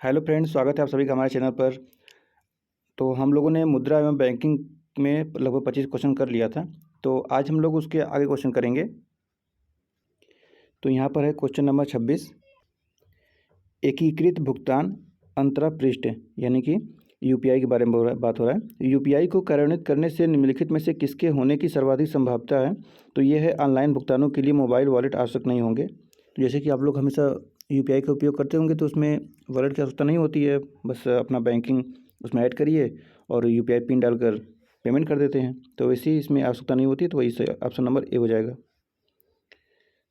Hello friends, स्वागत है आप सभी का हमारे चैनल पर। तो हम लोगों ने मुद्रा एवं बैंकिंग में लगभग 25 क्वेश्चन कर लिया था। तो आज हम लोग उसके आगे क्वेश्चन करेंगे। तो यहाँ पर है क्वेश्चन नंबर 26, एकीकृत भुगतान अंतरापृष्ठ यानी कि यूपीआई के बारे में बात हो रहा है। यूपीआई को कार्यान्वित करने से निम्नलिखित में से किसके होने की सर्वाधिक संभावना है? तो ये है ऑनलाइन भुगतानों के लिए मोबाइल वॉलेट आवश्यक नहीं होंगे। तो जैसे कि आप लोग हमेशा यूपीआई का उपयोग करते होंगे तो उसमें वॉलेट की आवश्यकता नहीं होती है, बस अपना बैंकिंग उसमें ऐड करिए और यूपीआई पिन डालकर पेमेंट कर देते हैं। तो वैसे ही इसमें आवश्यकता नहीं होती है, तो वही से ऑप्शन नंबर ए हो जाएगा।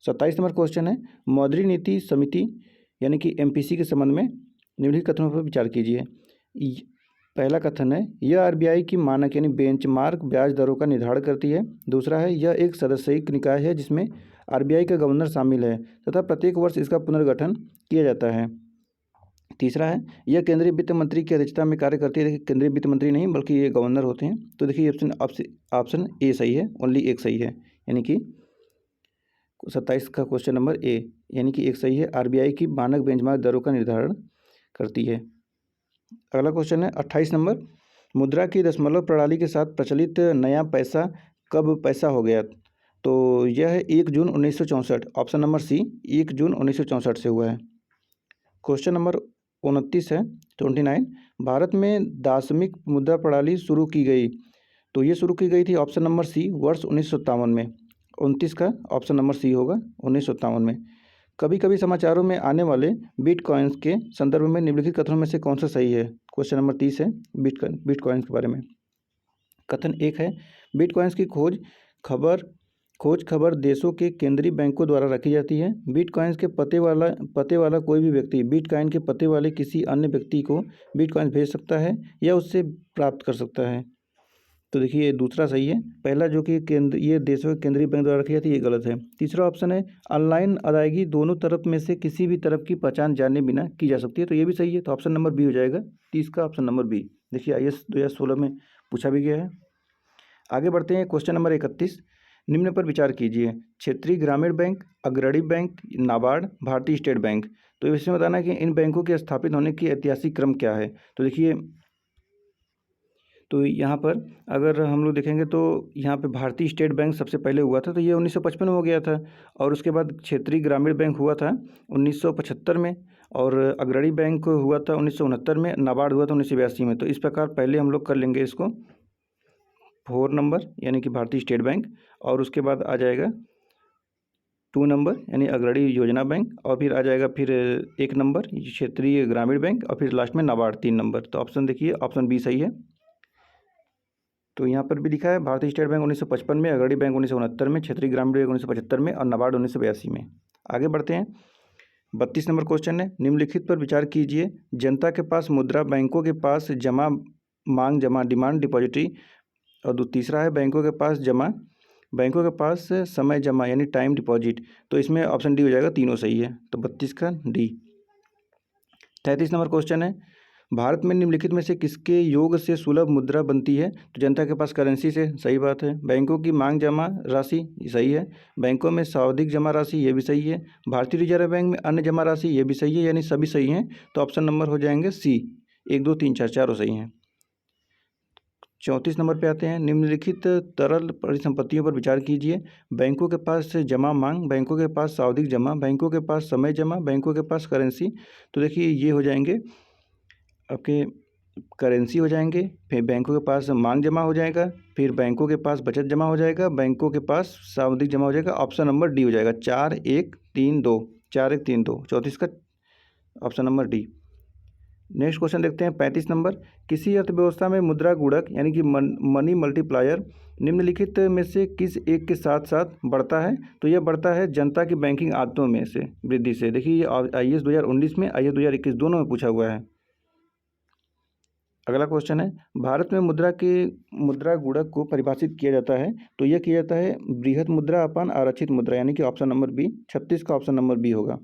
27 नंबर क्वेश्चन है, मौद्रिक नीति समिति यानी कि एमपीसी के संबंध में निम्नलिखित कथनों पर विचार कीजिए। पहला कथन है, यह आरबीआई की मानक यानी बेंचमार्क ब्याज दरों का निर्धारण करती है। दूसरा है, यह एक सदस्यिक निकाय है जिसमें आरबीआई का गवर्नर शामिल है तथा प्रत्येक वर्ष इसका पुनर्गठन किया जाता है। तीसरा है, यह केंद्रीय वित्त मंत्री की अध्यक्षता में कार्य करती है। देखिए, केंद्रीय वित्त मंत्री नहीं बल्कि ये गवर्नर होते हैं। तो देखिए ऑप्शन ए सही है, ओनली एक सही है, यानी कि 27 का क्वेश्चन नंबर ए यानी कि एक सही है। आरबीआई की मानक बेंचमार्क दरों का निर्धारण करती है। अगला क्वेश्चन है 28 नंबर, मुद्रा की दशमलव प्रणाली के साथ प्रचलित नया पैसा कब पैसा हो गया? तो यह है 1 जून 1964, ऑप्शन नंबर सी 1 जून 1964 से हुआ है। क्वेश्चन नंबर 29 है 29, भारत में दार्शनिक मुद्रा प्रणाली शुरू की गई। तो ये शुरू की गई थी ऑप्शन नंबर सी वर्ष 1957 में। 29 का ऑप्शन नंबर सी होगा 1957 में। कभी कभी समाचारों में आने वाले बिटकॉइंस के संदर्भ में निम्नलिखित कथनों में से कौन सा सही है? क्वेश्चन नंबर 30 है बिटकॉइंस के बारे में। कथन एक है, बिटकॉइंस की खोज खबर देशों के केंद्रीय बैंकों द्वारा रखी जाती है। बिटकॉइंस के पते वाला कोई भी व्यक्ति बिटकॉइन के पते वाले किसी अन्य व्यक्ति को बिटकॉइंस भेज सकता है या उससे प्राप्त कर सकता है। तो देखिए ये दूसरा सही है। पहला जो कि ये देशों के केंद्रीय बैंक द्वारा रखी जाती है, ये गलत है। तीसरा ऑप्शन है, ऑनलाइन अदायगी दोनों तरफ में से किसी भी तरफ की पहचान जाने बिना की जा सकती है। तो ये भी सही है। तो ऑप्शन नंबर बी हो जाएगा, 30 का ऑप्शन नंबर बी। देखिए IAS 2016 में पूछा भी गया है। आगे बढ़ते हैं क्वेश्चन नंबर 31, निम्न पर विचार कीजिए। क्षेत्रीय ग्रामीण बैंक, अग्रणी बैंक, नाबार्ड, भारतीय स्टेट बैंक। तो इसमें बताना है कि इन बैंकों के स्थापित होने की ऐतिहासिक क्रम क्या है। तो देखिए, तो यहाँ पर अगर हम लोग देखेंगे तो यहाँ पे भारतीय स्टेट बैंक सबसे पहले हुआ था, तो ये 1955 में हो गया था। और उसके बाद क्षेत्रीय ग्रामीण बैंक हुआ था 1975 में, और अग्रणी बैंक हुआ था 1969 में, नाबार्ड हुआ था 1982 में। तो इस प्रकार पहले हम लोग कर लेंगे इसको 4 नंबर यानी कि भारतीय स्टेट बैंक, और उसके बाद आ जाएगा 2 नंबर यानी अग्रणी योजना बैंक, और फिर आ जाएगा फिर 1 नंबर क्षेत्रीय ग्रामीण बैंक, और फिर लास्ट में नाबार्ड 3 नंबर। तो ऑप्शन देखिए ऑप्शन बी सही है। तो यहाँ पर भी लिखा है भारतीय स्टेट बैंक 1955 में, अग्रणी बैंक 1969 में, क्षेत्रीय ग्रामीण बैंक 1975 में और नाबार्ड 1982 में। आगे बढ़ते हैं। 32 नंबर क्वेश्चन है, निम्नलिखित पर विचार कीजिए। जनता के पास मुद्रा, बैंकों के पास जमा, मांग जमा डिमांड डिपॉजिटरी, और तीसरा है बैंकों के पास जमा, बैंकों के पास समय जमा यानी टाइम डिपॉजिट। तो इसमें ऑप्शन डी हो जाएगा, तीनों सही है। तो 32 का डी। 33 नंबर क्वेश्चन है, भारत में निम्नलिखित में से किसके योग से सुलभ मुद्रा बनती है? तो जनता के पास करेंसी से, सही बात है। बैंकों की मांग जमा राशि, ये सही है। बैंकों में सावधिक जमा राशि, ये भी सही है। भारतीय रिजर्व बैंक में अन्य जमा राशि, ये भी सही है, यानी सभी सही हैं। तो ऑप्शन नंबर हो जाएंगे सी, 1 2 3 4 चारों सही हैं। 34 नंबर पे आते हैं, निम्नलिखित तरल परिसंपत्तियों पर विचार कीजिए। बैंकों के पास जमा मांग, बैंकों के पास सावधिक जमा, बैंकों के पास समय जमा, बैंकों के पास करेंसी। तो देखिए ये हो जाएंगे आपके करेंसी हो जाएंगे, फिर बैंकों के पास मांग जमा हो जाएगा, फिर बैंकों के पास बचत जमा हो जाएगा, बैंकों के पास सावधिक जमा हो जाएगा। ऑप्शन नंबर डी हो जाएगा, 4 1 3 2, 4 1 3 2, 34 का option number D. Next question देखते हैं 35 नंबर, किसी अर्थव्यवस्था में मुद्रा गुणक यानी कि मनी मल्टीप्लायर निम्नलिखित में से किस एक के साथ साथ बढ़ता है? तो यह बढ़ता है जनता की बैंकिंग आदतों में से वृद्धि से। देखिए ये IAS 2019 में, IAS 2021 दोनों में पूछा हुआ है। अगला क्वेश्चन है, भारत में मुद्रा गुणक को परिभाषित किया जाता है। तो यह किया जाता है बृहत मुद्रा अपान आरक्षित मुद्रा, यानी कि ऑप्शन नंबर बी। 36 का ऑप्शन नंबर बी होगा।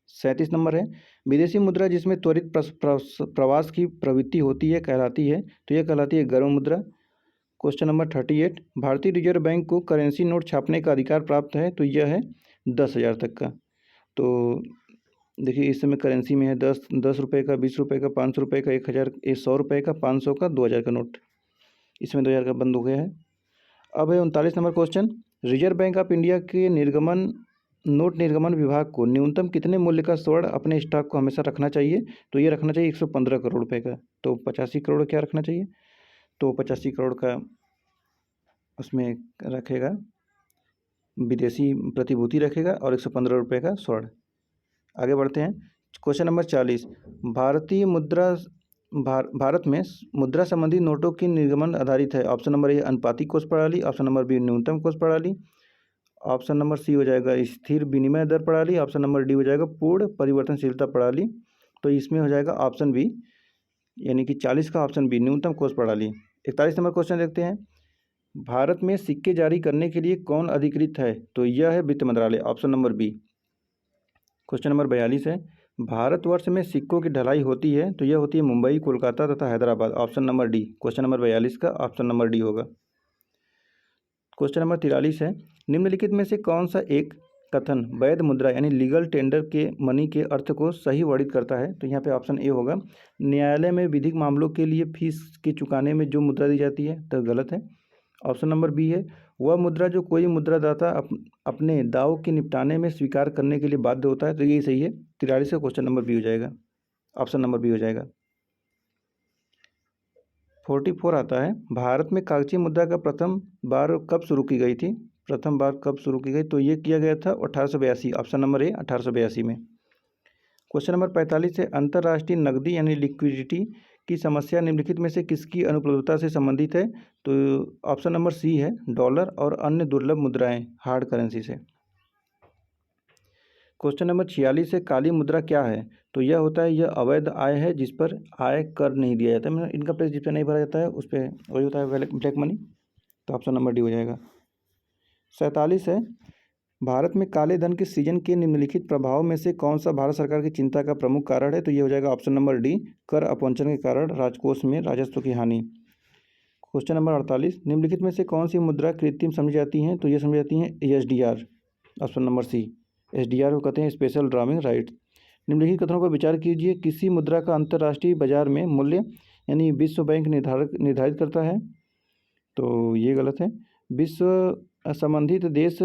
37 नंबर है, विदेशी मुद्रा जिसमें त्वरित प्रवास की प्रवृत्ति होती है कहलाती है। तो यह कहलाती है गर्म मुद्रा। क्वेश्चन नंबर 38, भारतीय रिजर्व बैंक को करेंसी नोट छापने का अधिकार प्राप्त है। तो यह है 10,000 तक का। तो देखिए इस समय करेंसी में है 10 रुपये का, 20 रुपये का, 500 रुपये का, 1000, 100 रुपये का, 500 का, 2000 का नोट। इसमें 2000 का बंद हो गया है। अब है 39 number question. Reserve bank of India के नोट निर्गमन विभाग को न्यूनतम कितने मूल्य का स्वर्ण अपने स्टॉक को हमेशा रखना चाहिए? तो ये रखना चाहिए 115 करोड़ रुपए का। तो 85 करोड़ क्या रखना चाहिए? तो 85 करोड़ का उसमें रखेगा, विदेशी प्रतिभूति रखेगा और 115 रुपये का स्वर्ण। आगे बढ़ते हैं। Question number 40। भारत में मुद्रा संबंधी नोटों की निर्गमन आधारित है। ऑप्शन नंबर ए अनुपातिक कोष प्रणाली, ऑप्शन नंबर बी न्यूनतम कोष प्रणाली, ऑप्शन नंबर सी हो जाएगा स्थिर विनिमय दर प्रणाली, ऑप्शन नंबर डी हो जाएगा पूर्ण परिवर्तनशीलता प्रणाली। तो इसमें हो जाएगा ऑप्शन बी, यानी कि 40 का ऑप्शन बी न्यूनतम कोष प्रणाली। 41 नंबर क्वेश्चन देखते हैं। भारत में सिक्के जारी करने के लिए कौन अधिकृत है? तो यह है वित्त मंत्रालय, option number B. Question number 42 है। भारतवर्ष में सिक्कों की ढलाई होती है, तो यह होती है मुंबई, कोलकाता तथा Hyderabad, option number D. Question number 42 का ऑप्शन नंबर डी होगा। क्वेश्चन नंबर 43 है। निम्नलिखित में से कौन सा एक कथन वैध मुद्रा यानी लीगल टेंडर के मनी के अर्थ को सही वर्णित करता है? तो यहाँ पे ऑप्शन ए होगा, न्यायालय में विधिक मामलों के लिए फीस के चुकाने में जो मुद्रा दी जाती है, तो गलत है। ऑप्शन नंबर बी है, वह मुद्रा जो कोई मुद्रादाता अपने दाव के निपटाने में स्वीकार करने के लिए बाध्य होता है, तो यही सही है। 43 का क्वेश्चन नंबर बी हो जाएगा, ऑप्शन नंबर बी हो जाएगा। 44 आता है। भारत में कागजी मुद्रा का प्रथम बार कब शुरू की गई थी? प्रथम बार कब शुरू की गई? तो ये किया गया था 1882, ऑप्शन नंबर ए 1882 में। क्वेश्चन नंबर 45 है। अंतर्राष्ट्रीय नकदी यानी लिक्विडिटी की समस्या निम्नलिखित में से किसकी अनुपलब्धता से संबंधित है? तो ऑप्शन नंबर सी है, डॉलर और अन्य दुर्लभ मुद्राएं, हार्ड करेंसी से। क्वेश्चन नंबर 46 है। काली मुद्रा क्या है? तो यह होता है, यह अवैध आय है जिस पर आय कर नहीं दिया जाता है, मतलब इनकम टैक्स जिस पर नहीं भरा जाता है उस पर वही होता है ब्लैक मनी। तो ऑप्शन नंबर डी हो जाएगा। 47 है। भारत में काले धन के सृजन के निम्नलिखित प्रभाव में से कौन सा भारत सरकार की चिंता का प्रमुख कारण है? तो ये हो जाएगा ऑप्शन नंबर डी, कर अपवंचन के कारण राजकोष में राजस्व की हानि। Question number 48। निम्नलिखित में से कौन सी मुद्रा कृत्रिम समझी जाती हैं? तो ये समझी जाती हैं SDR, option number C. SDR को कहते हैं स्पेशल ड्रामिंग राइट। निम्नलिखित कथनों पर विचार कीजिए। किसी मुद्रा का अंतर्राष्ट्रीय बाजार में मूल्य यानी विश्व बैंक निर्धारित करता है, तो ये गलत है। विश्व संबंधित देश,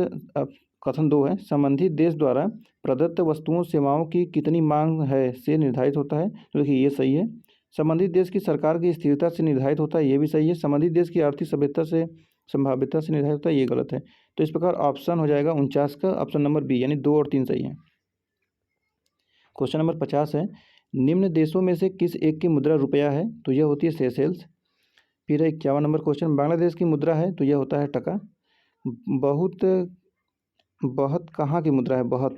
कथन 2 है, संबंधित देश द्वारा प्रदत्त वस्तुओं सेवाओं की कितनी मांग है से निर्धारित होता है, तो देखिए ये सही है। संबंधित देश की सरकार की स्थिरता से निर्धारित होता है, ये भी सही है। संबंधित देश की आर्थिक सभ्यता से संभाव्यता से निर्धारित होता है, ये गलत है। तो इस प्रकार ऑप्शन हो जाएगा 49 का ऑप्शन नंबर बी, यानी 2 और 3 सही है। क्वेश्चन नंबर 50 है। निम्न देशों में से किस एक की मुद्रा रुपया है? तो यह होती है सेशेल्स। फिर 51 नंबर क्वेश्चन। बांग्लादेश की मुद्रा है, तो यह होता है टका। बहुत कहाँ की मुद्रा है? बहुत,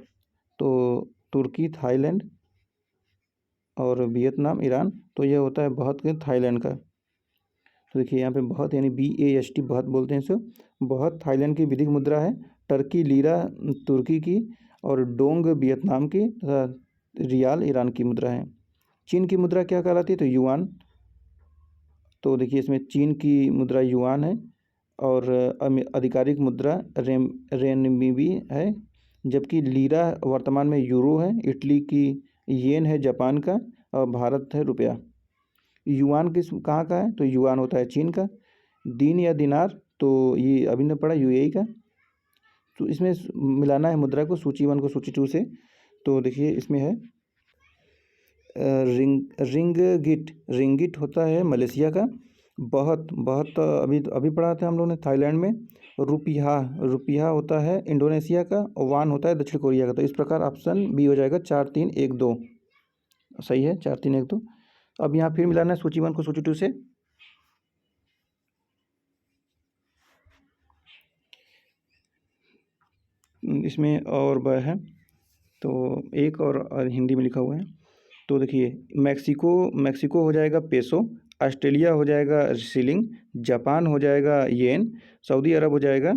तो तुर्की, थाईलैंड और वियतनाम, ईरान, तो यह होता है बहुत के थाईलैंड का। तो देखिए यहाँ पे बहुत यानी BAST बहुत बोलते हैं इसे। बहुत थाईलैंड की विधिक मुद्रा है, टर्की लीरा तुर्की की, और डोंग वियतनाम की तथा रियाल ईरान की मुद्रा है। चीन की मुद्रा क्या कहलाती है? तो युआन। तो देखिए इसमें चीन की मुद्रा युआन है और आधिकारिक मुद्रा रेनमिबी है, जबकि लीरा वर्तमान में यूरो है। इटली की येन है जापान का, और भारत है रुपया। युआन किस कहाँ का है? तो युआन होता है चीन का। दीन या दिनार, तो ये अभी ने पढ़ा UAE का। तो इसमें मिलाना है मुद्रा को, सूची 1 को सूची 2 से। तो देखिए इसमें है रिंगिट होता है मलेशिया का। बहुत अभी पढ़ा था हम लोगों ने थाईलैंड में। रुपया होता है इंडोनेशिया का, और वान होता है दक्षिण कोरिया का। तो इस प्रकार ऑप्शन बी हो जाएगा 4 3 1 2 सही है, 4 3 1 2। अब यहाँ फिर मिलाना है सूची 1 को सूची 2 से। इसमें और वह है, तो एक और हिंदी में लिखा हुआ है। तो देखिए मैक्सिको हो जाएगा पेसो, ऑस्ट्रेलिया हो जाएगा शिलिंग, जापान हो जाएगा येन, सऊदी अरब हो जाएगा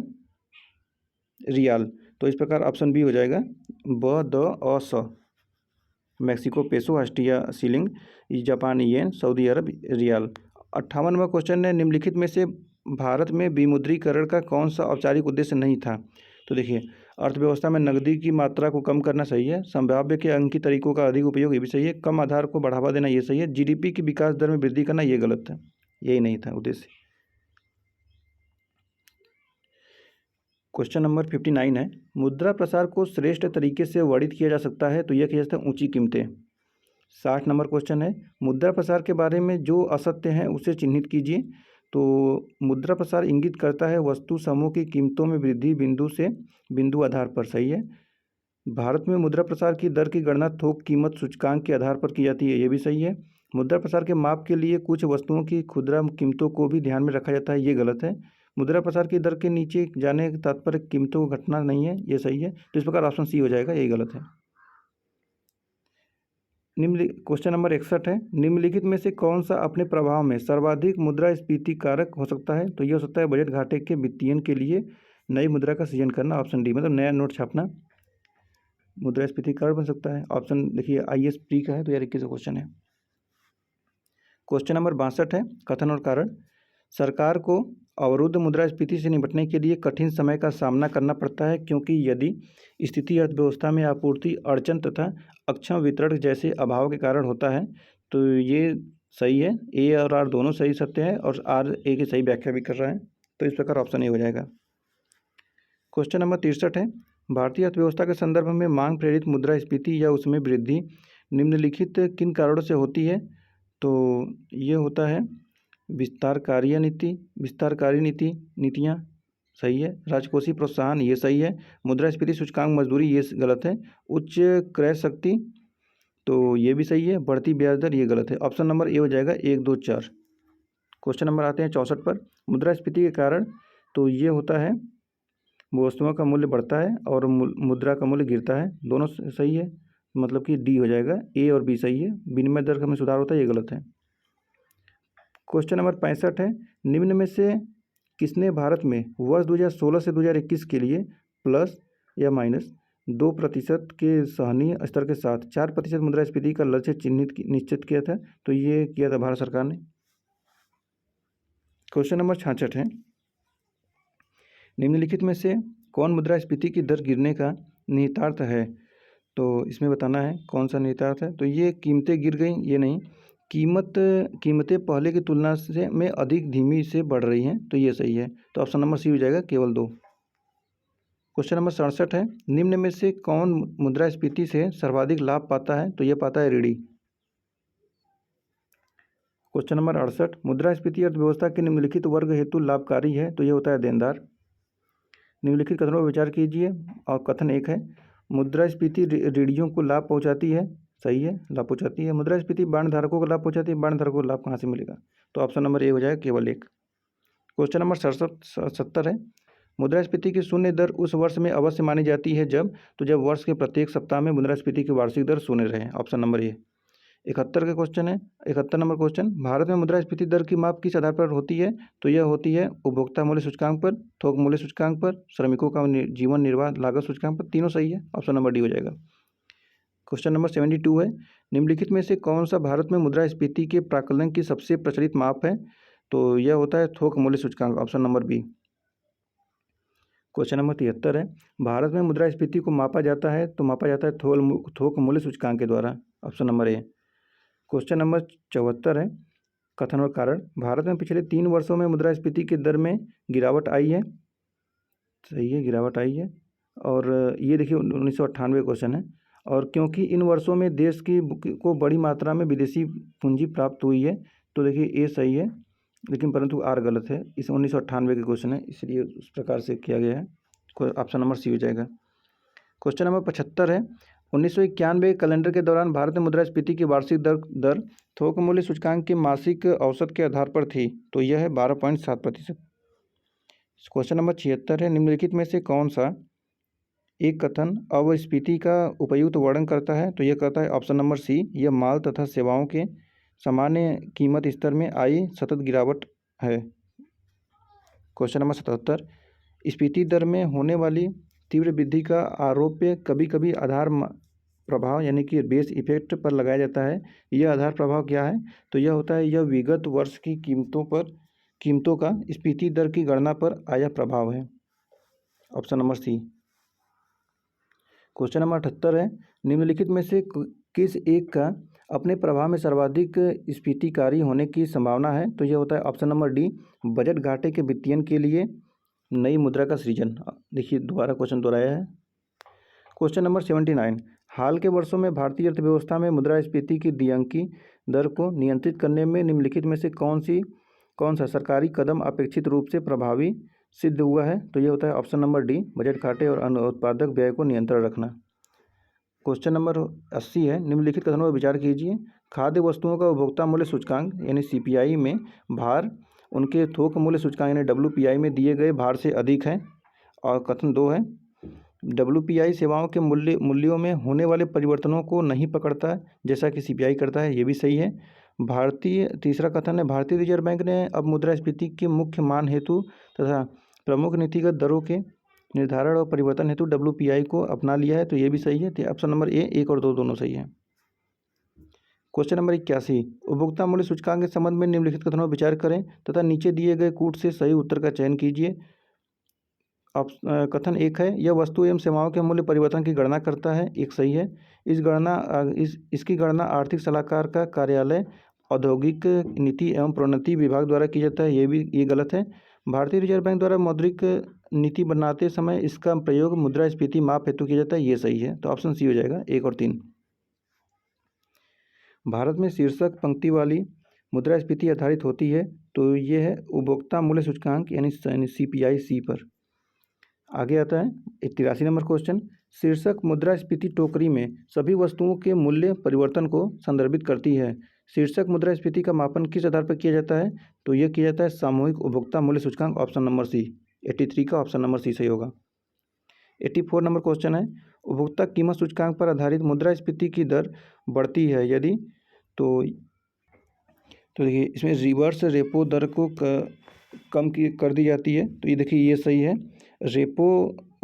रियाल। तो इस प्रकार ऑप्शन बी हो जाएगा ब Mexico peso, Austria schilling, Japan yen, सऊदी अरब रियाल। 58वां क्वेश्चन है। निम्नलिखित में से भारत में विमुद्रीकरण का कौन सा औपचारिक उद्देश्य नहीं था? तो देखिए अर्थव्यवस्था में नकदी की मात्रा को कम करना सही है। संभाव्य के अंकीय तरीकों का अधिक उपयोग, ये भी सही है। कम आधार को बढ़ावा देना, ये सही है। जीडीपी की विकास दर में वृद्धि करना, ये गलत है, यही नहीं था उद्देश्य। क्वेश्चन नंबर 59 है, मुद्रा प्रसार को श्रेष्ठ तरीके से वर्णित किया जा सकता है, तो यह किया जाता है ऊंची कीमतें। 60 नंबर क्वेश्चन है, मुद्रा प्रसार के बारे में जो असत्य है उसे चिन्हित कीजिए। तो मुद्रा प्रसार इंगित करता है वस्तु समूह की कीमतों में वृद्धि बिंदु से बिंदु आधार पर, सही है। भारत में मुद्रा प्रसार की दर की गणना थोक कीमत सूचकांक के आधार पर की जाती है, ये भी सही है। मुद्रा प्रसार के माप के लिए कुछ वस्तुओं की खुदरा कीमतों को भी ध्यान में रखा जाता है, ये गलत है। मुद्रा प्रसार की दर के नीचे जाने का तात्पर्य कीमतों को घटना नहीं है, ये सही है। तो इस प्रकार ऑप्शन सी हो जाएगा, यही गलत है। क्वेश्चन नंबर 61 है, निम्नलिखित में से कौन सा अपने प्रभाव में सर्वाधिक मुद्रास्फीति कारक हो सकता है, तो यह हो सकता है बजट घाटे के वित्तीयन के लिए नई मुद्रा का सृजन करना, ऑप्शन डी, मतलब नया नोट छापना मुद्रास्फीति कारक बन सकता है। ऑप्शन देखिए IS प्री का है, 2021 का क्वेश्चन है। क्वेश्चन नंबर 62 है, कथन और कारण। सरकार को अवरुद्ध मुद्रास्फीति से निपटने के लिए कठिन समय का सामना करना पड़ता है, क्योंकि यदि स्थिति अर्थव्यवस्था में आपूर्ति अड़चन तथा अक्षम वितरण जैसे अभाव के कारण होता है, तो ये सही है। ए और आर दोनों सही सत्य है, और आर ए की सही व्याख्या भी कर रहा है, तो इस प्रकार ऑप्शन ए हो जाएगा। क्वेश्चन नंबर 63 है, भारतीय अर्थव्यवस्था के संदर्भ में मांग प्रेरित मुद्रास्फीति या उसमें वृद्धि निम्नलिखित किन कारणों से होती है, तो ये होता है विस्तारकारी नीतियाँ, सही है। राजकोषीय प्रोत्साहन, ये सही है। मुद्रास्फीति सूचकांक मजदूरी, ये गलत है। उच्च क्रय शक्ति, तो ये भी सही है। बढ़ती ब्याज दर, ये गलत है। ऑप्शन नंबर ए हो जाएगा 1, 2, 4। क्वेश्चन नंबर आते हैं 64 पर, मुद्रास्फीति के कारण, तो ये होता है वस्तुओं का मूल्य बढ़ता है और मुद्रा का मूल्य गिरता है, दोनों सही है, मतलब कि डी हो जाएगा। ए और बी सही है। विनिमय दर में सुधार होता है, ये गलत है। क्वेश्चन नंबर 65 है, निम्न में से किसने भारत में वर्ष 2016 से 2021 के लिए प्लस या माइनस 2% के सहनीय स्तर के साथ 4% मुद्रास्फीति का लक्ष्य निश्चित किया था, तो ये किया था भारत सरकार ने। क्वेश्चन नंबर 66 है, निम्नलिखित में से कौन मुद्रास्फीति की दर गिरने का निहितार्थ है, तो इसमें बताना है कौन सा निहितार्थ है। तो ये कीमतें गिर गई, ये नहीं, कीमतें पहले की तुलना से में अधिक धीमी से बढ़ रही हैं, तो ये सही है। तो ऑप्शन नंबर सी हो जाएगा, केवल 2। क्वेश्चन नंबर 67 है, निम्न में से कौन मुद्रास्फीति से सर्वाधिक लाभ पाता है, तो ये पाता है ऋणी। क्वेश्चन नंबर 68, मुद्रास्फीति अर्थव्यवस्था के निम्नलिखित वर्ग हेतु लाभकारी है, तो ये होता है देनदार। निम्नलिखित कथनों पर विचार कीजिए, और कथन 1 है, मुद्रास्फीति ऋणियों को लाभ पहुंचाती है, सही है, लाभ पहुंचाती है। मुद्रास्फीति बांड धारकों को लाभ पहुंचाती है, बांड धारकों को लाभ कहाँ से मिलेगा, तो ऑप्शन नंबर ए हो जाएगा, केवल 1। क्वेश्चन नंबर 70 है, मुद्रास्फीति की शून्य दर उस वर्ष में अवश्य मानी जाती है जब वर्ष के प्रत्येक सप्ताह में मुद्रास्फीति की वार्षिक दर शून्य रहे, ऑप्शन नंबर ए। 71 का क्वेश्चन है, 71 नंबर क्वेश्चन, भारत में मुद्रास्फीति दर की माप किस आधार पर होती है, तो यह होती है उपभोक्ता मूल्य सूचकांक पर, थोक मूल्य सूचकांक पर, श्रमिकों का जीवन निर्वाह लागत सूचकांक पर, तीनों सही है, ऑप्शन नंबर डी हो जाएगा। क्वेश्चन नंबर 72 है, निम्नलिखित में से कौन सा भारत में मुद्रास्फीति के प्राकलन की सबसे प्रचलित माप है, तो यह होता है थोक मूल्य सूचकांक, option number B. Question number 73 है, भारत में मुद्रास्फीति को मापा जाता है थोक मूल्य सूचकांक के द्वारा, option number A. Question number 74 है, कथन और कारण, भारत में पिछले 3 वर्षों में मुद्रास्फीति की दर में गिरावट आई है, सही है, गिरावट आई है। और ये देखिए 1998 क्वेश्चन है, और क्योंकि इन वर्षों में देश को बड़ी मात्रा में विदेशी पूंजी प्राप्त हुई है, तो देखिए ए सही है, लेकिन परंतु आर गलत है। इस 1998 के क्वेश्चन है, इसलिए उस प्रकार से किया गया है, ऑप्शन नंबर सी हो जाएगा। क्वेश्चन नंबर 75 है, 1991 कैलेंडर के दौरान भारत में मुद्रास्फीति की वार्षिक दर थोक मूल्य सूचकांक के मासिक औसत के आधार पर थी, तो यह है 12.7%। क्वेश्चन नंबर 76 है, निम्नलिखित में से कौन सा एक कथन अपस्फीति का उपयुक्त वर्णन करता है, तो यह कहता है ऑप्शन नंबर सी, यह माल तथा सेवाओं के सामान्य कीमत स्तर में आई सतत गिरावट है। क्वेश्चन नंबर 77, स्फीति दर में होने वाली तीव्र वृद्धि का आरोप कभी कभी आधार प्रभाव यानी कि बेस इफेक्ट पर लगाया जाता है, यह आधार प्रभाव क्या है, तो यह होता है यह विगत वर्ष की कीमतों का स्फीति दर की गणना पर आया प्रभाव है, option number C. Question number 78 है, निम्नलिखित में से किस एक का अपने प्रभाव में सर्वाधिक स्फीतिकारी होने की संभावना है? तो ये होता है ऑप्शन नंबर डी, बजट घाटे के वित्तीयन के लिए नई मुद्रा का सृजन। देखिए दोबारा क्वेश्चन दोहराया है। क्वेश्चन नंबर 79, हाल के वर्षों में भारतीय अर्थव्यवस्था में मुद्रास्फीति की द्विअंकी दर को नियंत्रित करने में निम्नलिखित में से कौन सा सरकारी कदम अपेक्षित रूप से प्रभावी सिद्ध हुआ है? तो ये होता है ऑप्शन नंबर डी, बजट घाटे और अनुत्पादक व्यय को नियंत्रण रखना। क्वेश्चन नंबर 80 है, निम्नलिखित कथनों पर विचार कीजिए। खाद्य वस्तुओं का उपभोक्ता मूल्य सूचकांक यानी सीपीआई में भार उनके थोक मूल्य सूचकांक यानी डब्ल्यूपीआई में दिए गए भार से अधिक है। और कथन 2 है, डब्ल्यूपीआई सेवाओं के मूल्यों में होने वाले परिवर्तनों को नहीं पकड़ता है जैसा कि सीपीआई करता है, ये भी सही है। तीसरा कथन है, भारतीय रिजर्व बैंक ने अब मुद्रास्फीति के मुख्य मान हेतु तथा प्रमुख नीतिगत दरों के निर्धारण और परिवर्तन हेतु डब्ल्यूपीआई को अपना लिया है, तो ये भी सही है। तो ऑप्शन नंबर ए 1 और 2 दोनों सही है। क्वेश्चन नंबर 81, उपभोक्ता मूल्य सूचकांक के संबंध में निम्नलिखित कथनों पर विचार करें तथा नीचे दिए गए कूट से सही उत्तर का चयन कीजिए। कथन 1 है, यह वस्तु एवं सेवाओं के मूल्य परिवर्तन की गणना करता है, एक सही है। इसकी गणना आर्थिक सलाहकार का कार्यालय औद्योगिक नीति एवं प्रोन्नति विभाग द्वारा की जाता है, ये गलत है। भारतीय रिजर्व बैंक द्वारा मौद्रिक नीति बनाते समय इसका प्रयोग मुद्रास्फीति माप हेतु किया जाता है, ये सही है। तो ऑप्शन सी हो जाएगा 1 और 3। भारत में शीर्षक पंक्ति वाली मुद्रास्फीति आधारित होती है, तो ये है उपभोक्ता मूल्य सूचकांक यानी सीपीआई सी पर। आगे आता है 83 नंबर क्वेश्चन, शीर्षक मुद्रास्फीति टोकरी में सभी वस्तुओं के मूल्य परिवर्तन को संदर्भित करती है। शीर्षक मुद्रास्फीति का मापन किस आधार पर किया जाता है? तो यह किया जाता है सामूहिक उपभोक्ता मूल्य सूचकांक, ऑप्शन नंबर सी। 83 का ऑप्शन नंबर सी सही होगा। 84 नंबर क्वेश्चन है, उपभोक्ता कीमत सूचकांक पर आधारित मुद्रास्फीति की दर बढ़ती है यदि तो देखिए इसमें रिवर्स रेपो दर को कम कर दी जाती है, तो ये देखिए ये सही है। रेपो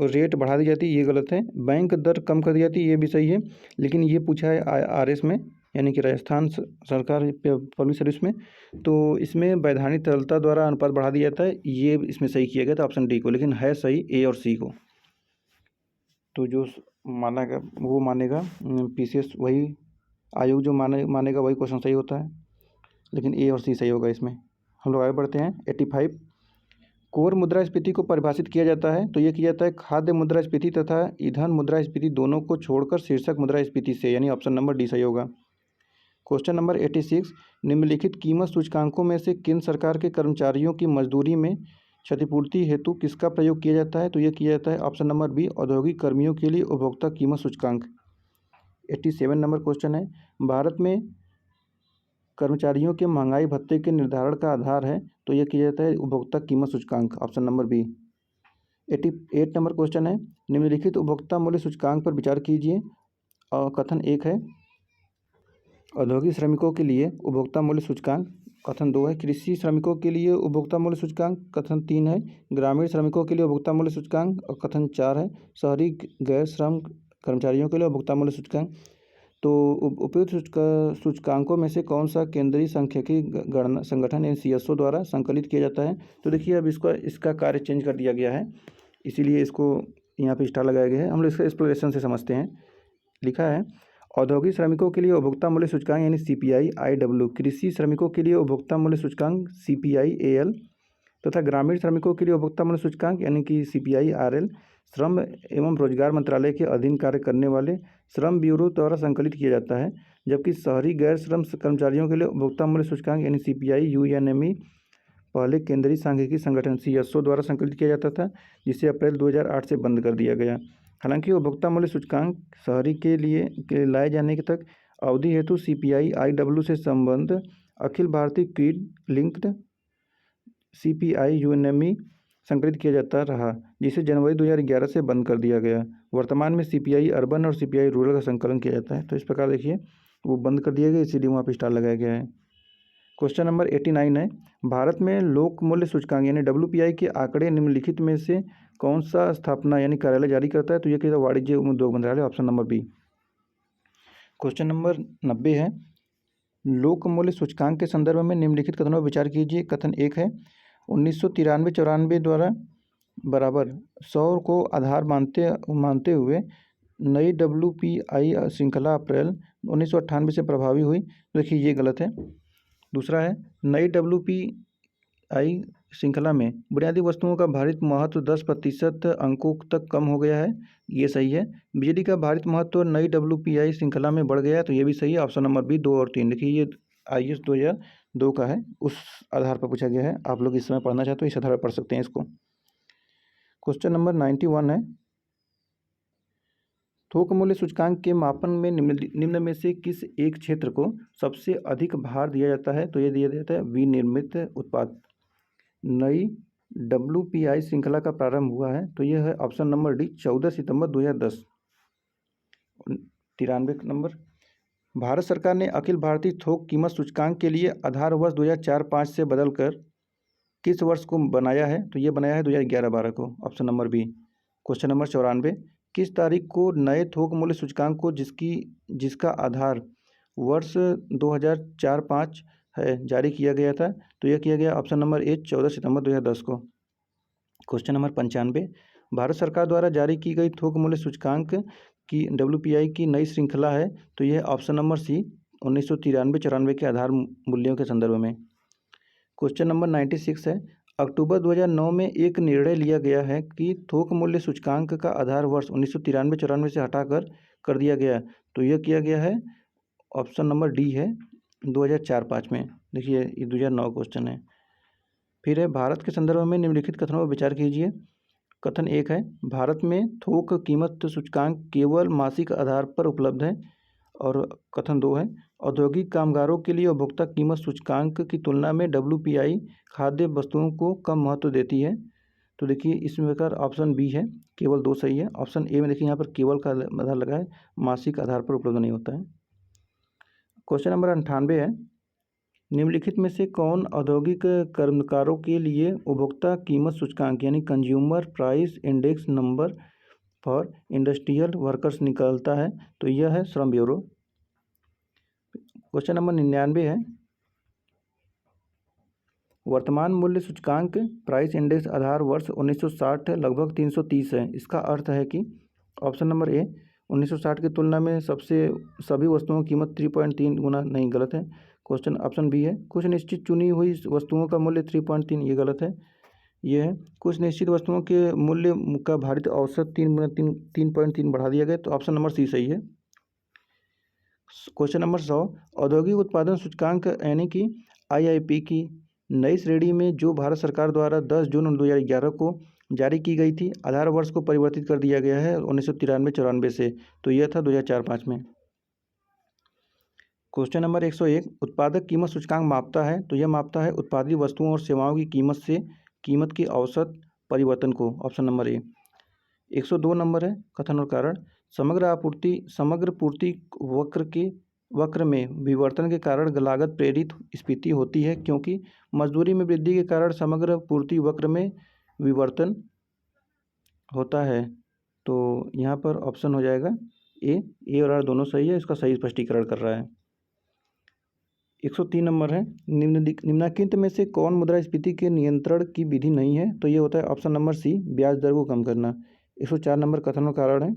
रेट बढ़ा दी जाती है, ये गलत है। बैंक दर कम कर दी जाती है, ये भी सही है। लेकिन ये पूछा है आरएस में यानी कि राजस्थान सरकार पब्लिक सर्विस में, तो इसमें वैधानिक तरलता द्वारा अनुपात बढ़ा दिया जाता है, ये इसमें सही किया गया था ऑप्शन डी को, लेकिन है सही ए और सी को। तो जो मानेगा वो मानेगा, पीसीएस वही आयोग जो मानेगा वही क्वेश्चन सही होता है, लेकिन ए और सी सही होगा इसमें। हम लोग आगे बढ़ते हैं। 85, कोर मुद्रास्फीति को परिभाषित किया जाता है, तो ये किया जाता है खाद्य मुद्रास्फीति तथा ईंधन मुद्रास्फीति दोनों को छोड़कर शीर्षक मुद्रास्फीति से, यानी ऑप्शन नंबर डी सही होगा। क्वेश्चन नंबर 86, निम्नलिखित कीमत सूचकांकों में से केंद्र सरकार के कर्मचारियों की मजदूरी में क्षतिपूर्ति हेतु किसका प्रयोग किया जाता है? तो ये किया जाता है ऑप्शन नंबर बी, औद्योगिक कर्मियों के लिए उपभोक्ता कीमत सूचकांक। 87 नंबर क्वेश्चन है, भारत में कर्मचारियों के महंगाई भत्ते के निर्धारण का आधार है, तो यह किया जाता है उपभोक्ता कीमत सूचकांक, option number B. 88 number question है, निम्नलिखित उपभोक्ता मूल्य सूचकांक पर विचार कीजिए। और कथन 1 है, औद्योगिक श्रमिकों के लिए उपभोक्ता मूल्य सूचकांक। कथन 2 है, कृषि श्रमिकों के लिए उपभोक्ता मूल्य सूचकांक। कथन 3 है, ग्रामीण श्रमिकों के लिए उपभोक्ता मूल्य सूचकांक। और कथन 4 है, शहरी गैर श्रम कर्मचारियों के लिए उपभोक्ता मूल्य सूचकांक। तो उपयुक्त सूचकांकों में से कौन सा केंद्रीय सांख्यिकी गणना संगठन यानी सीएसओ द्वारा संकलित किया जाता है? तो देखिए अब इसका कार्य चेंज कर दिया गया है, इसीलिए इसको यहाँ पे स्टार लगाया गया है। हम लोग इसका एक्सप्लेनेशन से समझते हैं। लिखा है, औद्योगिक श्रमिकों के लिए उपभोक्ता मूल्य सूचकांक यानी सीपीआई आईडब्ल्यू, कृषि श्रमिकों के लिए उपभोक्ता मूल्य सूचकांक सीपीआई एएल तथा ग्रामीण श्रमिकों के लिए उपभोक्ता मूल्य सूचकांक यानी कि सीपीआई आरएल श्रम एवं रोजगार मंत्रालय के अधीन कार्य करने वाले श्रम ब्यूरो द्वारा संकलित किया जाता है। जबकि शहरी गैर श्रम कर्मचारियों के लिए उपभोक्ता मूल्य सूचकांक यानी सीपीआई यूएनएमई पहले केंद्रीय सांख्यिकी संगठन सीएसओ द्वारा संकलित किया जाता था, जिसे अप्रैल 2008 से बंद कर दिया गया। हालांकि उपभोक्ता मूल्य सूचकांक शहरी के लाए जाने के तक अवधि हेतु सीपीआई आईडब्ल्यू से संबंध Akhil Bharatiya Kwid linked CPI यूएनएमई संकलित किया जाता रहा, जिसे जनवरी 2011 से बंद कर दिया गया। वर्तमान में सीपीआई अर्बन और सीपीआई रूरल का संकलन किया जाता है। तो इस प्रकार देखिए वो बंद कर दिया गया, इसीलिए वहाँ पर स्टार लगाया गया है। क्वेश्चन नंबर 89 है, भारत में लोक मूल्य सूचकांक यानी डब्ल्यूपीआई के आंकड़े निम्नलिखित में से कौन सा स्थापना यानी कार्यालय जारी करता है? तो यह कहता है वाणिज्य एवं उद्योग मंत्रालय, option number B. Question number 90 है, लोक मूल्य सूचकांक के संदर्भ में निम्नलिखित कथनों पर विचार कीजिए। कथन 1 है, 1993-94 द्वारा बराबर 100 को आधार मानते हुए नई WPI श्रृंखला अप्रैल 1998 से प्रभावी हुई। देखिए ये गलत है। दूसरा है नई WPI श्रृंखला में बुनियादी वस्तुओं का भारित महत्व 10% अंकों तक कम हो गया है, ये सही है। बिजली का भारित महत्व नई WPI श्रृंखला में बढ़ गया है, तो ये भी सही है। ऑप्शन नंबर बी 2 और 3। देखिए ये IS 2002 का है, उस आधार पर पूछा गया है। आप लोग इस समय पढ़ना चाहते हो इस आधार पर पढ़ सकते हैं इसको। क्वेश्चन नंबर 91 है, थोक मूल्य सूचकांक के मापन में निम्न में से किस एक क्षेत्र को सबसे अधिक भार दिया जाता है? तो ये दिया जाता है विनिर्मित उत्पाद। नई WPI श्रृंखला का प्रारंभ हुआ है, तो यह है ऑप्शन नंबर डी 14 सितंबर 2010। 93 नंबर, भारत सरकार ने अखिल भारतीय थोक कीमत सूचकांक के लिए आधार वर्ष 2004-05 से बदलकर किस वर्ष को बनाया है? तो ये बनाया है 2011-12 को, option number B. Question number 94, किस तारीख को नए थोक मूल्य सूचकांक को जिसका आधार वर्ष 2004-05 है जारी किया गया था? तो यह किया गया ऑप्शन नंबर ए 14 सितंबर 2010 को। क्वेश्चन नंबर 95, भारत सरकार द्वारा जारी की गई थोक मूल्य सूचकांक की WPI की नई श्रृंखला है, तो यह ऑप्शन नंबर सी 1993-94 के आधार मूल्यों के संदर्भ में। क्वेश्चन नंबर 96 है, अक्टूबर 2009 में एक निर्णय लिया गया है कि थोक मूल्य सूचकांक का आधार वर्ष 1993-94 से हटाकर कर दिया गया, तो यह किया गया है ऑप्शन नंबर डी है 2004-05 में। देखिए ये 2009 क्वेश्चन है। फिर है, भारत के संदर्भ में निम्नलिखित कथनों पर विचार कीजिए। कथन 1 है, भारत में थोक कीमत सूचकांक केवल मासिक आधार पर उपलब्ध है। और कथन 2 है, औद्योगिक कामगारों के लिए उपभोक्ता कीमत सूचकांक की तुलना में WPI खाद्य वस्तुओं को कम महत्व देती है। तो देखिए इसमें कर ऑप्शन बी है, केवल 2 सही है। ऑप्शन ए में देखिए यहाँ पर केवल का आधार लगा है, मासिक आधार पर उपलब्ध नहीं होता है। क्वेश्चन नंबर 98 है, निम्नलिखित में से कौन औद्योगिक कर्मकारों के लिए उपभोक्ता कीमत सूचकांक यानी consumer price index number for industrial workers निकालता है? तो यह है श्रम ब्यूरो। क्वेश्चन नंबर 99 है, वर्तमान मूल्य सूचकांक प्राइस इंडेक्स आधार वर्ष 1960 लगभग 330 है। इसका अर्थ है कि ऑप्शन नंबर ए 1960 की तुलना में सभी वस्तुओं की कीमत 3.3 गुना, नहीं गलत है। क्वेश्चन ऑप्शन बी है, कुछ निश्चित चुनी हुई वस्तुओं का मूल्य 3.3, ये गलत है। यह है, कुछ निश्चित वस्तुओं के मूल्य का भारित औसत 3.3 बढ़ा दिया गया, तो ऑप्शन नंबर सी सही है। क्वेश्चन नंबर 100, औद्योगिक उत्पादन सूचकांक यानी कि IIP की नई श्रेणी में जो भारत सरकार द्वारा 10 जून 2011 को जारी की गई थी, आधार वर्ष को परिवर्तित कर दिया गया है 1993-94 से, तो यह था 2004-05 में। क्वेश्चन नंबर 101, उत्पादक कीमत सूचकांक मापता है, तो यह मापता है उत्पादित वस्तुओं और सेवाओं की कीमत से कीमत की औसत परिवर्तन को, ऑप्शन नंबर ए। 102 नंबर है, कथन और कारण, समग्र पूर्ति वक्र में विवर्तन के कारण लागत प्रेरित स्फीति होती है क्योंकि मजदूरी में वृद्धि के कारण समग्र पूर्ति वक्र में विवर्तन होता है। तो यहाँ पर ऑप्शन हो जाएगा ए और आर दोनों सही है, इसका सही स्पष्टीकरण कर रहा है। 103 नंबर है, निम्नलिखित में से कौन मुद्रास्फीति के नियंत्रण की विधि नहीं है? तो ये होता है ऑप्शन नंबर सी, ब्याज दर को कम करना। 104 नंबर कथन और कारण है,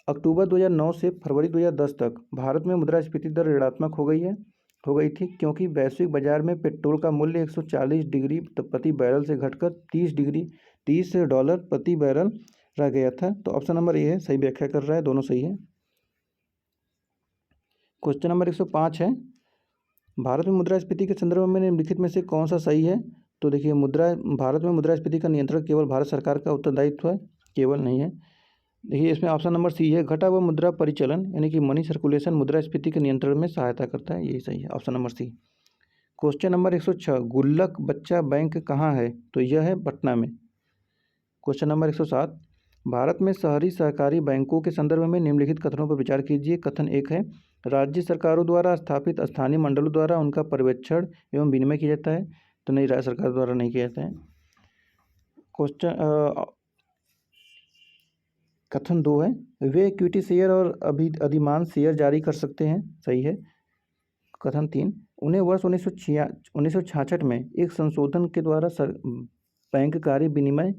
अक्टूबर 2009 से फरवरी 2010 तक भारत में मुद्रास्फीति दर ऋणात्मक हो गई थी क्योंकि वैश्विक बाजार में पेट्रोल का मूल्य 140 डिग्री प्रति बैरल से घटकर $30 प्रति बैरल रह गया था। तो ऑप्शन नंबर ए है, सही व्याख्या कर रहा है, दोनों सही है। क्वेश्चन नंबर 105 है, भारत में मुद्रास्फीति के संदर्भ में निम्नलिखित में से कौन सा सही है? तो देखिए भारत में मुद्रास्फीति का नियंत्रण केवल भारत सरकार का उत्तरदायित्व है, केवल नहीं है। देखिए इसमें ऑप्शन नंबर सी है, घटा हुआ मुद्रा परिचलन यानी कि मनी सर्कुलेशन मुद्रास्फीति के नियंत्रण में सहायता करता है, यही सही है, option number C. Question number 106, गुल्लक बच्चा बैंक कहाँ है? तो यह है पटना में। क्वेश्चन नंबर 107, भारत में शहरी सहकारी बैंकों के संदर्भ में निम्नलिखित कथनों पर विचार कीजिए। कथन 1 है, राज्य सरकारों द्वारा स्थापित स्थानीय मंडलों द्वारा उनका पर्यवेक्षण एवं विनिमय किया जाता है, तो नहीं, राज्य सरकार द्वारा नहीं किया जाता है। कथन 2 है, वे इक्विटी शेयर और अधिमांश शेयर जारी कर सकते हैं, सही है। कथन 3, उन्हें वर्ष 1966 में एक संशोधन के द्वारा बैंक कार्य विनिमय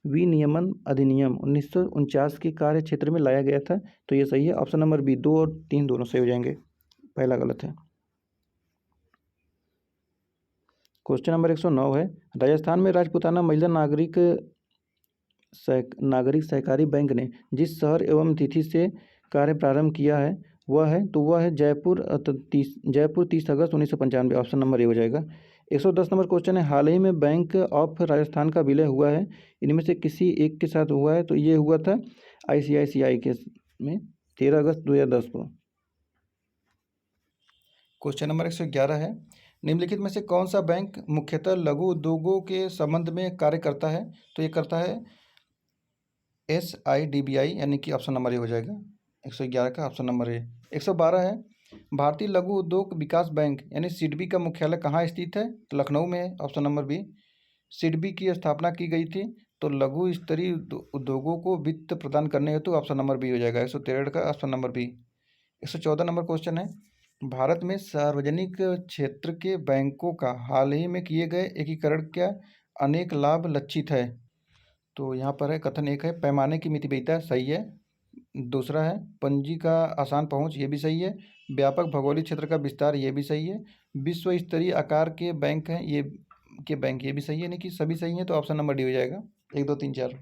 विनियमन अधिनियम 1949 के कार्य क्षेत्र में लाया गया था? तो ये सही है, ऑप्शन नंबर बी। 2 और 3 दोनों सही हो जाएंगे, पहला गलत है। क्वेश्चन नंबर 109 है, राजस्थान में राजपूताना महिला नागरिक सहकारी बैंक ने जिस शहर एवं तिथि से कार्य प्रारंभ किया है वह है जयपुर। जयपुर 30 अगस्त 1995, ऑप्शन नंबर ए हो जाएगा। 110 नंबर क्वेश्चन है, हाल ही में बैंक ऑफ राजस्थान का विलय हुआ है, इनमें से किसी एक के साथ हुआ है? तो ये हुआ था ICICI के में 13 अगस्त 2010 को। क्वेश्चन नंबर 111 है, निम्नलिखित में से कौन सा बैंक मुख्यतः लघु उद्योगों के संबंध में कार्य करता है? तो ये करता है SIDBI, यानी कि ऑप्शन नंबर ए हो जाएगा 111 का, ऑप्शन नंबर ए। 112 है, भारतीय लघु उद्योग विकास बैंक यानी सिडबी का मुख्यालय कहाँ स्थित है? तो लखनऊ में है, ऑप्शन नंबर बी। सिडबी की स्थापना की गई थी तो लघु स्तरीय उद्योगों को वित्त प्रदान करने हेतु, ऑप्शन नंबर बी हो जाएगा 113 का, option number B. 114 number question है, भारत में सार्वजनिक क्षेत्र के बैंकों का हाल ही में किए गए एकीकरण क्या अनेक लाभ लक्षित है? तो यहाँ पर है कथन एक है, पैमाने की मितव्ययिता, सही है। दूसरा है पंजी का आसान पहुँच, ये भी सही है। व्यापक भौगोलिक क्षेत्र का विस्तार, ये भी सही है। विश्व स्तरीय आकार के बैंक हैं ये ये भी सही है, यानी कि सभी सही है, तो ऑप्शन नंबर डी हो जाएगा 1 2 3 4।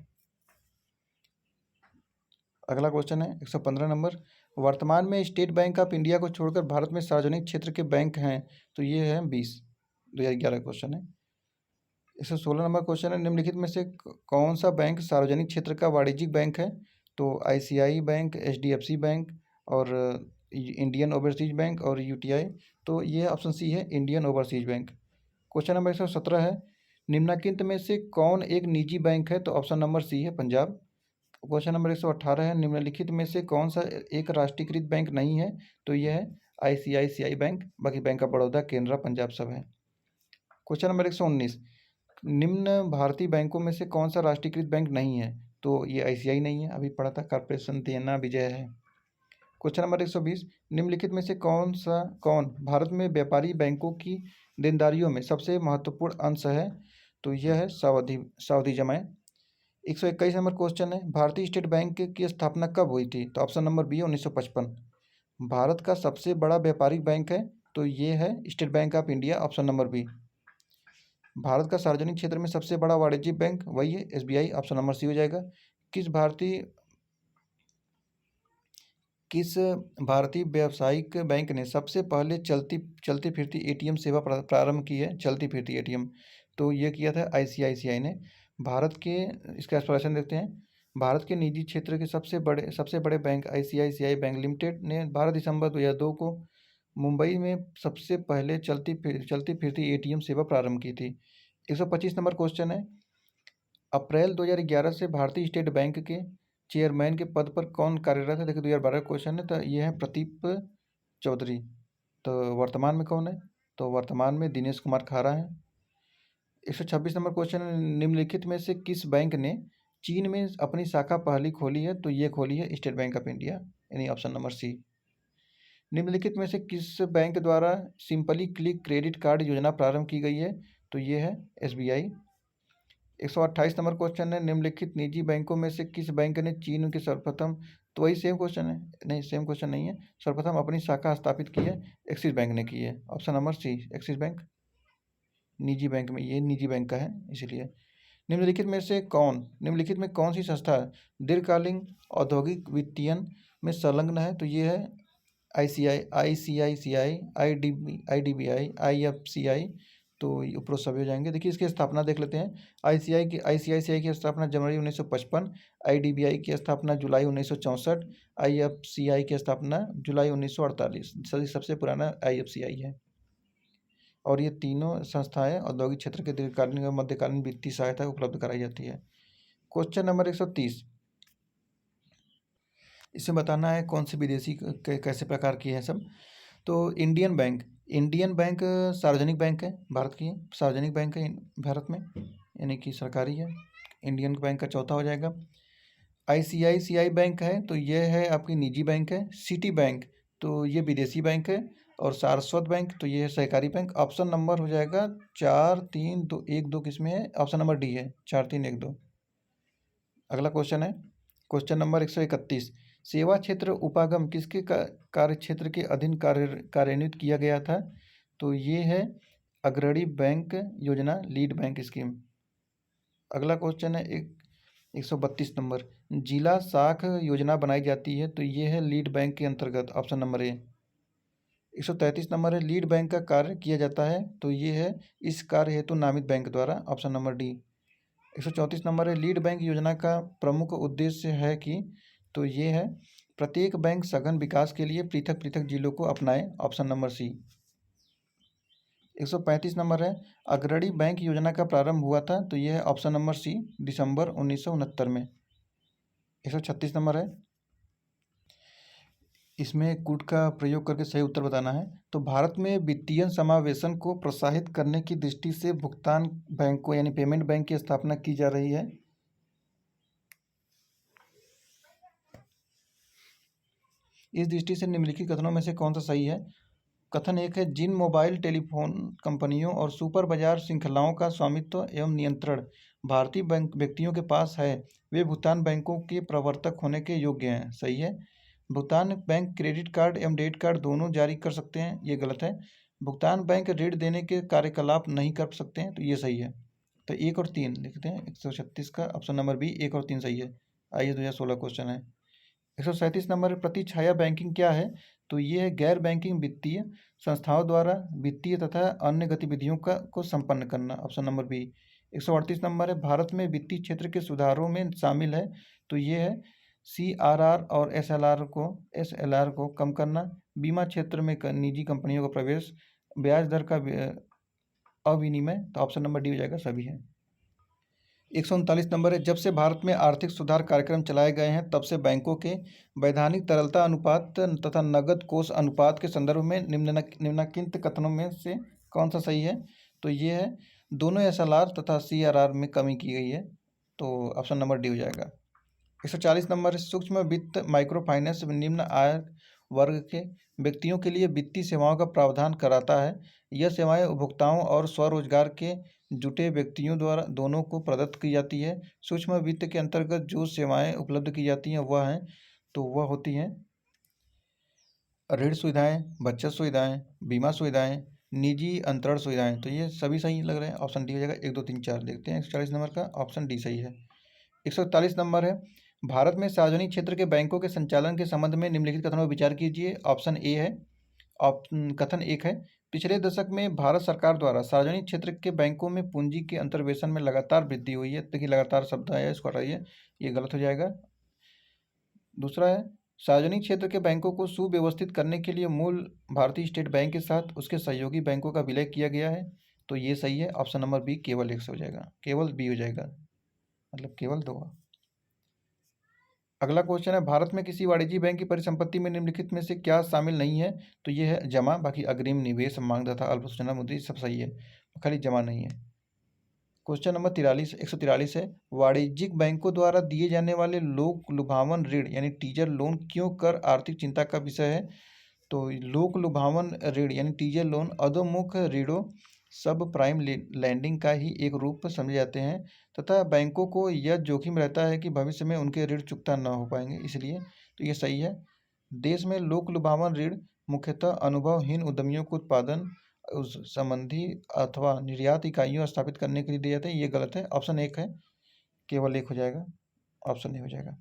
अगला क्वेश्चन है 115 नंबर, वर्तमान में स्टेट बैंक ऑफ इंडिया को छोड़कर भारत में सार्वजनिक क्षेत्र के बैंक हैं? तो ये है 20, 2011 क्वेश्चन है। 116 नंबर क्वेश्चन है, निम्नलिखित में से कौन सा बैंक सार्वजनिक क्षेत्र का वाणिज्यिक बैंक है? तो ICI बैंक, HDFC बैंक और इंडियन ओवरसीज बैंक और UTI। तो ये ऑप्शन सी है, Indian overseas bank. Question number 117 है, निम्नलिखित में से कौन एक निजी बैंक है? तो ऑप्शन नंबर सी है, पंजाब। क्वेश्चन नंबर 118 है, निम्नलिखित में से कौन सा एक राष्ट्रीयकृत बैंक नहीं है? तो यह है ICICI बैंक, बाकी बैंक ऑफ बड़ौदा, केनरा, पंजाब सब है। क्वेश्चन नंबर 119, निम्न भारतीय बैंकों में से कौन सा राष्ट्रीयकृत बैंक नहीं है? तो ये ICI नहीं है, अभी पढ़ा था, कॉर्पोरेशन देना विजय है। क्वेश्चन नंबर 120, निम्नलिखित में से कौन भारत में व्यापारी बैंकों की देनदारियों में सबसे महत्वपूर्ण अंश है? तो यह है सावधि जमाएं। 121 नंबर क्वेश्चन है, भारतीय स्टेट बैंक की स्थापना कब हुई थी? तो ऑप्शन नंबर बी 1955। भारत का सबसे बड़ा व्यापारिक बैंक है? तो ये है State Bank of India, option number B. भारत का सार्वजनिक क्षेत्र में सबसे बड़ा वाणिज्यिक बैंक वही है, SBI, ऑप्शन नंबर सी हो जाएगा। किस भारतीय व्यावसायिक बैंक ने सबसे पहले चलती फिरती ATM सेवा प्रारंभ की है? चलती फिरती ATM, तो ये किया था ICICI ने। भारत के, इसका एक्सप्लेनेशन देखते हैं, भारत के निजी क्षेत्र के सबसे बड़े बैंक ICICI बैंक लिमिटेड ने 12 दिसंबर 2002 को मुंबई में सबसे पहले चलती फिरती ATM सेवा प्रारंभ की थी। 125 नंबर क्वेश्चन है, अप्रैल 2011 से भारतीय स्टेट बैंक के चेयरमैन के पद पर कौन कार्यरत है? देखिए 2012 क्वेश्चन है, तो ये है प्रदीप चौधरी। तो वर्तमान में कौन है? तो वर्तमान में दिनेश कुमार खारा है। 126 नंबर क्वेश्चन है, निम्नलिखित में से किस बैंक ने चीन में अपनी शाखा पहली खोली है? तो ये खोली है स्टेट बैंक ऑफ इंडिया, यानी ऑप्शन नंबर सी। निम्नलिखित में से किस बैंक द्वारा सिंपली क्लिक क्रेडिट कार्ड योजना प्रारंभ की गई है? तो ये है SBI। 128 नंबर क्वेश्चन है, निम्नलिखित निजी बैंकों में से किस बैंक ने चीन के सर्वप्रथम, तो वही सेम क्वेश्चन है, नहीं सेम क्वेश्चन नहीं है, सर्वप्रथम अपनी शाखा स्थापित की है? एक्सिस बैंक ने की है, option number C, Axis Bank. निजी बैंक में, ये निजी बैंक का है इसलिए। निम्नलिखित में कौन सी संस्था दीर्घकालीन औद्योगिक वित्तीयन में संलग्न है? तो ये है ICICI, IDBI, IFCI। तो ये ऊपर सभी हो जाएंगे। देखिए इसकी स्थापना देख लेते हैं। ICICI की स्थापना जनवरी 1955, IDBI की स्थापना जुलाई 1964, IFCI की स्थापना जुलाई 1948। सबसे पुराना IFCI है। और ये तीनों संस्थाएं औद्योगिक क्षेत्र के दीर्घकालीन व मध्यकालीन वित्तीय सहायता उपलब्ध कराई जाती है। क्वेश्चन नंबर 130, इसमें बताना है कौन से विदेशी कैसे प्रकार की है सब। तो इंडियन बैंक सार्वजनिक बैंक है, भारत की सार्वजनिक बैंक है भारत में, यानी कि सरकारी है। इंडियन बैंक का चौथा हो जाएगा। ICICI बैंक है, तो ये है आपकी निजी बैंक है। सिटी बैंक, तो ये विदेशी बैंक है। और सारस्वत बैंक, तो ये है सहकारी बैंक। ऑप्शन नंबर हो जाएगा 4 3 2 1 2, किसमें है? ऑप्शन नंबर डी है, 4 3 1 2। अगला क्वेश्चन है क्वेश्चन नंबर 131, सेवा क्षेत्र उपागम किसके कार्य क्षेत्र के अधीन कार्यान्वित किया गया था? तो ये है अग्रणी बैंक योजना, लीड बैंक स्कीम। अगला क्वेश्चन है 132 नंबर, जिला शाख योजना बनाई जाती है, तो ये है लीड बैंक के अंतर्गत, ऑप्शन नंबर ए। 133 नंबर है, लीड बैंक का कार्य किया जाता है, तो ये है इस कार्य हेतु नामित बैंक द्वारा, ऑप्शन नंबर डी। 134 नंबर है, लीड बैंक योजना का प्रमुख उद्देश्य है कि, तो ये है प्रत्येक बैंक सघन विकास के लिए पृथक पृथक जिलों को अपनाए, ऑप्शन नंबर सी। 135 नंबर है, अग्रणी बैंक योजना का प्रारंभ हुआ था, तो यह है ऑप्शन नंबर सी, दिसंबर 1969 में। 136 नंबर है, इसमें कूट का प्रयोग करके सही उत्तर बताना है। तो भारत में वित्तीय समावेशन को प्रोत्साहित करने की दृष्टि से भुगतान बैंक को यानी पेमेंट बैंक की स्थापना की जा रही है। इस दृष्टि से निम्नलिखित कथनों में से कौन सा सही है? कथन एक है, जिन मोबाइल टेलीफोन कंपनियों और सुपर बाजार श्रृंखलाओं का स्वामित्व एवं नियंत्रण भारतीय बैंक व्यक्तियों के पास है, वे भुगतान बैंकों के प्रवर्तक होने के योग्य हैं। सही है। भुगतान बैंक क्रेडिट कार्ड एवं डेबिट कार्ड दोनों जारी कर सकते हैं, ये गलत है। भुगतान बैंक ऋण देने के कार्यकलाप नहीं कर सकते हैं, तो ये सही है। तो 1 और 3 लिखते हैं। 136 का ऑप्शन नंबर बी, 1 और 3 सही है। आइए 2016 क्वेश्चन है। 137 नंबर प्रति छाया बैंकिंग क्या है? तो ये है गैर बैंकिंग वित्तीय संस्थाओं द्वारा वित्तीय तथा अन्य गतिविधियों को संपन्न करना, ऑप्शन नंबर बी। 138 नंबर है, भारत में वित्तीय क्षेत्र के सुधारों में शामिल है, तो ये है CRR और SLR को कम करना, बीमा क्षेत्र में निजी कंपनियों का प्रवेश, ब्याज दर का अविनिमय, तो ऑप्शन नंबर डी हो जाएगा, सभी है। 139 नंबर है, जब से भारत में आर्थिक सुधार कार्यक्रम चलाए गए हैं तब से बैंकों के वैधानिक तरलता अनुपात तथा नगद कोष अनुपात के संदर्भ में निम्नलिखित कथनों में से कौन सा सही है? तो ये है दोनों SLR तथा CRR में कमी की गई है, तो ऑप्शन नंबर डी हो जाएगा। 140 नंबर है, सूक्ष्म वित्त माइक्रो फाइनेंस निम्न आय वर्ग के व्यक्तियों के लिए वित्तीय सेवाओं का प्रावधान कराता है। यह सेवाएं उपभोक्ताओं और स्वरोजगार के जुटे व्यक्तियों द्वारा दोनों को प्रदत्त की जाती है। सूक्ष्म वित्त के अंतर्गत जो सेवाएं उपलब्ध की जाती हैं वह हैं, तो वह होती हैं ऋण सुविधाएं, बचत सुविधाएं, बीमा सुविधाएं, निजी अंतरण सुविधाएं, तो ये सभी सही लग रहे हैं, ऑप्शन डी हो जाएगा। 1 2 3 4 देखते हैं। 140 नंबर का ऑप्शन डी सही है। 141 नंबर है, भारत में सार्वजनिक क्षेत्र के बैंकों के संचालन के संबंध में निम्नलिखित कथनों पर विचार कीजिए, ऑप्शन ए है। कथन 1 है, पिछले दशक में भारत सरकार द्वारा सार्वजनिक क्षेत्र के बैंकों में पूंजी के अंतर्वेशन में लगातार वृद्धि हुई है। देखिए लगातार शब्द आया, इसको हटाइए, ये गलत हो जाएगा। दूसरा है, सार्वजनिक क्षेत्र के बैंकों को सुव्यवस्थित करने के लिए मूल भारतीय स्टेट बैंक के साथ उसके सहयोगी बैंकों का विलय किया गया है, तो ये सही है, ऑप्शन नंबर बी केवल 1 हो जाएगा, केवल बी हो जाएगा, मतलब केवल 2। अगला क्वेश्चन है, भारत में किसी वाणिज्यिक बैंक की परिसंपत्ति में निम्नलिखित में से क्या शामिल नहीं है? तो ये है जमा, बाकी अग्रिम, निवेश, मांग तथा अल्प सूचना मुद्रा सब सही है, खाली जमा नहीं है। क्वेश्चन नंबर 143 है, वाणिज्यिक बैंकों द्वारा दिए जाने वाले लोक लुभावन ऋण यानी टीजर लोन क्यों कर आर्थिक चिंता का विषय है? तो लोक लुभावन ऋण यानी टीजर लोन अधोमुख ऋणों सब प्राइम लैंडिंग का ही एक रूप समझे जाते हैं तथा बैंकों को यह जोखिम रहता है कि भविष्य में उनके ऋण चुकता न हो पाएंगे, इसलिए तो ये सही है। देश में लोक लुभावन ऋण मुख्यतः अनुभवहीन उद्यमियों को उत्पादन उस संबंधी अथवा निर्यात इकाइयों स्थापित करने के लिए दिए जाते हैं, ये गलत है, ऑप्शन 1 है, केवल 1 हो जाएगा, ऑप्शन नहीं हो जाएगा।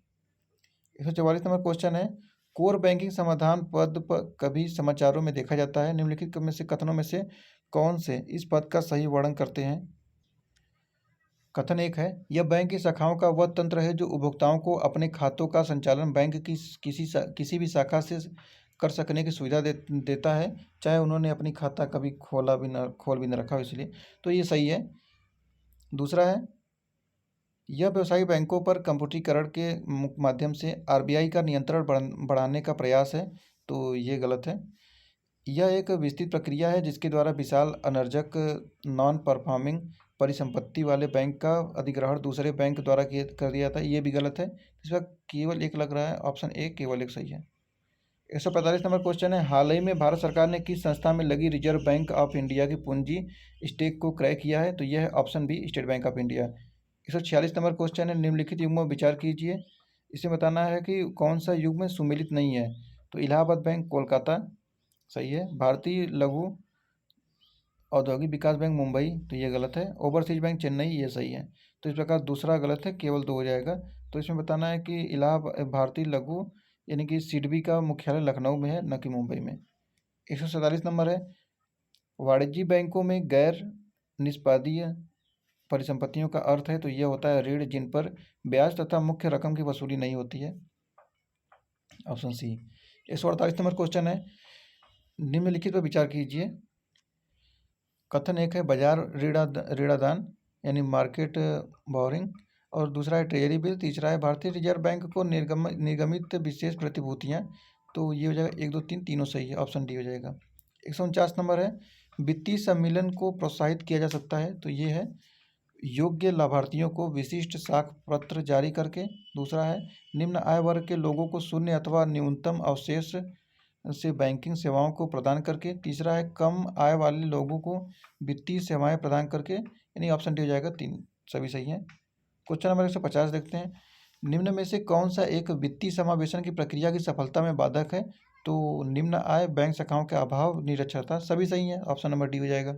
144 नंबर क्वेश्चन है, कोर बैंकिंग समाधान पद पर कभी समाचारों में देखा जाता है, निम्नलिखित में से कथनों में से कौन से इस पद का सही वर्णन करते हैं? कथन 1 है, यह बैंक की शाखाओं का वह तंत्र है जो उपभोक्ताओं को अपने खातों का संचालन बैंक की किसी भी शाखा से कर सकने की सुविधा देता है, चाहे उन्होंने अपनी खाता कभी खोल भी न रखा हो, इसलिए तो ये सही है। दूसरा है, यह व्यवसायिक बैंकों पर कंप्यूटरीकरण के माध्यम से RBI का नियंत्रण बढ़ाने का प्रयास है, तो ये गलत है। यह एक विस्तृत प्रक्रिया है जिसके द्वारा विशाल अनर्जक नॉन परफॉर्मिंग परिसंपत्ति वाले बैंक का अधिग्रहण दूसरे बैंक द्वारा कर दिया जाता है, ये भी गलत है। इसका केवल 1 लग रहा है, ऑप्शन ए केवल 1 सही है। 145 नंबर क्वेश्चन है, हाल ही में भारत सरकार ने किस संस्था में लगी रिजर्व बैंक ऑफ इंडिया की पूंजी स्टेक को क्रय किया है? तो यह है option B State Bank of India. 146 number question है, निम्नलिखित युग में विचार कीजिए। इसमें बताना है कि कौन सा युग में सुमेलित नहीं है। तो इलाहाबाद बैंक कोलकाता सही है, भारतीय लघु औद्योगिक विकास बैंक मुंबई, तो ये गलत है, ओवरसीज बैंक चेन्नई, ये सही है। तो इस प्रकार दूसरा गलत है, केवल 2 हो जाएगा। तो इसमें बताना है कि इलाहाबाद भारतीय लघु यानी कि सिडबी का मुख्यालय लखनऊ में है, न कि मुंबई में। 147 नंबर है, वाणिज्यिक बैंकों में गैर निष्पादीय परिसंपत्तियों का अर्थ है, तो यह होता है ऋण जिन पर ब्याज तथा मुख्य रकम की वसूली नहीं होती है, ऑप्शन सी। 148 नंबर क्वेश्चन है, निम्नलिखित पर विचार कीजिए। कथन एक है बाजार ऋणादान यानी मार्केट बोरिंग, और दूसरा है ट्रेजरी बिल, तीसरा है भारतीय रिजर्व बैंक को निर्गमित विशेष प्रतिभूतियाँ। तो ये हो जाएगा 1, 2, 3 तीनों सही है, ऑप्शन डी हो जाएगा। 149 नंबर है, वित्तीय सम्मेलन को प्रोत्साहित किया जा सकता है, तो ये है योग्य लाभार्थियों को विशिष्ट साख पत्र जारी करके। दूसरा है निम्न आय वर्ग के लोगों को शून्य अथवा न्यूनतम अवशेष से बैंकिंग सेवाओं को प्रदान करके। तीसरा है कम आय वाले लोगों को वित्तीय सेवाएं प्रदान करके, यानी ऑप्शन डी हो जाएगा, 3 सभी सही हैं। क्वेश्चन नंबर 150 देखते हैं, निम्न में से कौन सा एक वित्तीय समावेशन की प्रक्रिया की सफलता में बाधक है। तो निम्न आय बैंक शाखाओं के अभाव निरक्षरता, सभी सही है, ऑप्शन नंबर डी हो जाएगा।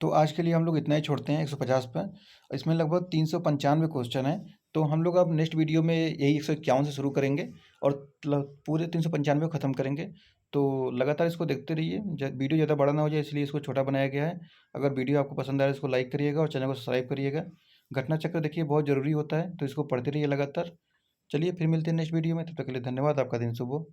तो आज के लिए हम लोग इतना ही छोड़ते हैं 150 पर। इसमें लगभग 395 क्वेश्चन है। तो हम लोग अब नेक्स्ट वीडियो में यही 151 से शुरू करेंगे और पूरे 395 को ख़त्म करेंगे। तो लगातार इसको देखते रहिए, वीडियो ज़्यादा बड़ा ना हो जाए इसलिए इसको छोटा बनाया गया है। अगर वीडियो आपको पसंद आए इसको लाइक करिएगा और चैनल को सब्सक्राइब करिएगा। घटना चक्र देखिए बहुत ज़रूरी होता है, तो इसको पढ़ते रहिए लगातार। चलिए फिर मिलते हैं नेक्स्ट वीडियो में, तब तक के लिए धन्यवाद। आपका दिन शुभ हो।